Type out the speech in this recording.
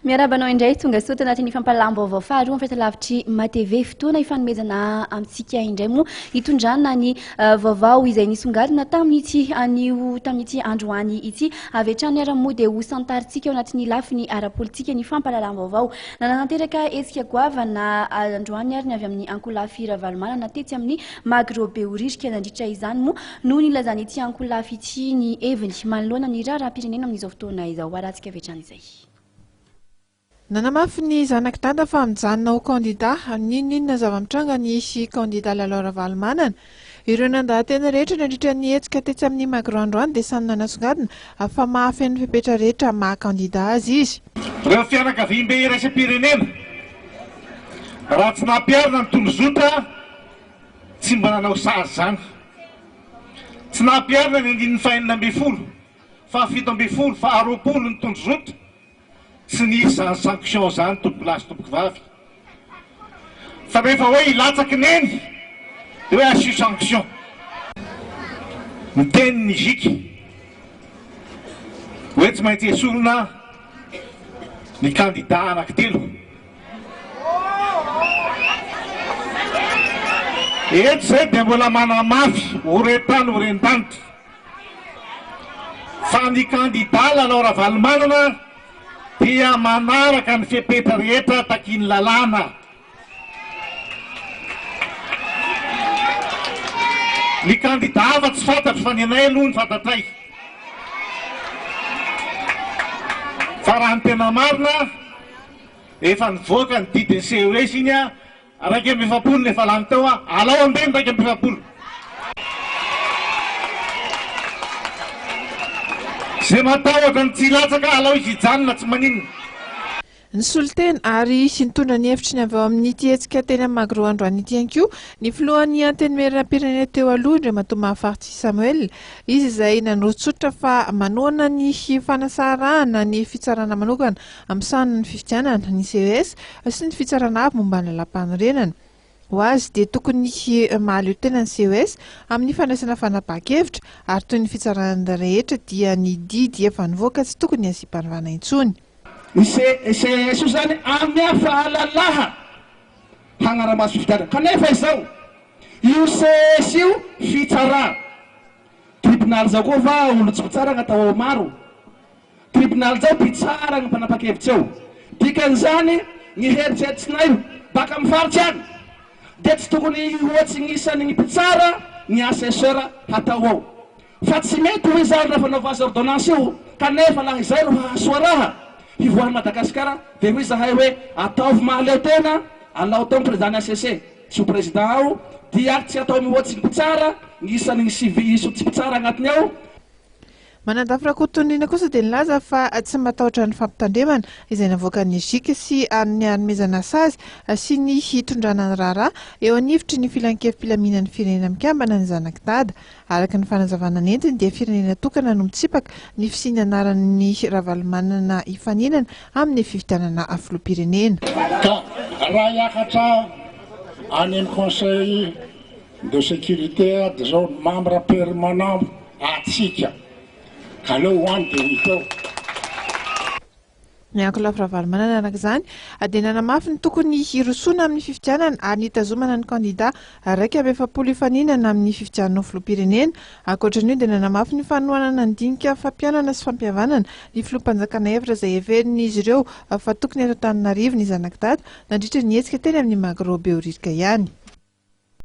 Miarabanao indray tonga soa tanatin'ny fampalam-baovao faharoa fahitalavitry matv fotoana ifanomezana amintsika indray moa hitondrana ny vaovao izay nisongadina tamin'ity androany ity avy hatrany ara-moa dia ho santaritsika ao anatin'ny lafiny ara-politika ny fampalalam-baovao. Nanatanteraka hetsika goavana androany ary ny avy amin'ny ankolafy Ravalomanana tetsy amin'ny Magro Behoririka Nandritra izany moa no nilazan'ity ankolafy ity ny heviny manoloana ny raharaham-pirenena amin'izao fotoana izao. Aratsika avy hatrany izay. Nanamafy ny zanak'dada fa mijanona ho kandida ninona zava-mitranga ny isy kandida lalao Ravalomanana. Ireo nandahatena rehetra nandritra ny hetsika tetsy amin'ny Magro androany dia samy nanasongadina fa mahafeno fepetra rehetra maha-kandida azy izy. Reo fianakaviam-be iraisam-pirenena raha tsy nampiarina ny tondrozota tsy mba nanao sazy zany. Tsy nampiarina ny 9/20 fa 7/20 fa 20 ny tondrozota tsy nisy zany sanction zany tomboky lasy tomboky vavy fa rehefa hoe ilatsaky neny dia hoe asio sanction. Miteny ny ziky hoe tsy maintsy esorina ny kandida anankitelo. Eto zay dia mbola manamafy horetany horentanitra fa ny kandida lalao Ravalomanana dia manaraka ny fepetra rehetra taky ny lalàna. Ny kandida hafa tsy fantatro fa ny anay aloha ny fantatray. Fa raha ny tena marina efa nivoaka ny didiny CES iny a 2/20 nefa lany teo a alao ambeny 2/20. Zay matahotra ny tsy latsaka alao izy hijanona tsy maninona. Ny soliteny ary sy nitondra ny hevitry ny avy ao amin'ity hetsika teny amin'ny Magro androany ity ihany koa ny filohan'ny antenimieram-pirenena teo aloha Andriamatoa Mahafaritsy Samuel, izy izay nanotsotra fa manoana ny fanasarahana ny fitsarana manokana amin'ny san'ny fifidianana ny CES sy ny fitsarana avy momba ny lalam-paноrenana. Ho azy dia tokony mahaleo tena ny CES amin'ny fandraisana fanapahan-kevitra ary toy ny fitsarana rehetra dia ny didy efa nivoaka tsy tokony asiam-panivana intsony. Ny CES io zany amin'ny fahalalaha hanaramaso fifidianana kanefa izao io CES io fitsara tribunal zao koa va olo tsy mpitsara gn'atao maro tribunal zao mpitsara ny mpanapa-kevitsy eo dikan'izany ny heritseritsinay baka amin'ny faritsy any dia tsy tokony ohatsy gnisany ny mpitsara ny assesseur hatao ao fa tsy mety ho izany raha fanaova azy ordonnance io kanefa laha izay ro hahasoa raha hivoahan'ny Madagasikara dia hoy zahay hoe ataovy mahaleo tena alao tao président ACC sy président ao dia tsy atao mihoatsy ny mpitsara gnisany ny civil sy tsy mpitsara agnatiny ao. Manandafy rakotonina kosa dia nilaza fa tsy matahotra ny fampitandremana izay navoaka ny zika sy ny hanomezana sazy sy ny hitondrana ny raharaha eo anivotry ny filan-kevim-pilaminan'ny firenena mikambana ny zanak'dada. Araka ny fanazavana nentiny dia firenena tokana no mitsipaka ny fisiany anaran'ny Ravalomanana ifaninana amin'ny fifidianana filoham-pirenena. Ka raha hiakatra any amin'ny conseil de sécurité de zao membre permanent atsika aleo hoany dia hiteo. Ny ankolafy Ravalomanana anak'izany dia nanamafy ny tokony hirosoana amin'ny fifidianana ary nitazomana ny kandida 2/20 ifaninana amin'ny fifidianana filoham-pirenena. Ankoatran'io dia nanamafy ny fanohanana ndinika fampianana sy fampihavanana ny filoham-panjakana hevitra izay heverin'izy ireo fa tokony atao Antananarivo ny zanak'dada nandritra ny hetsika teny amin'ny Magro Behoririka ihany.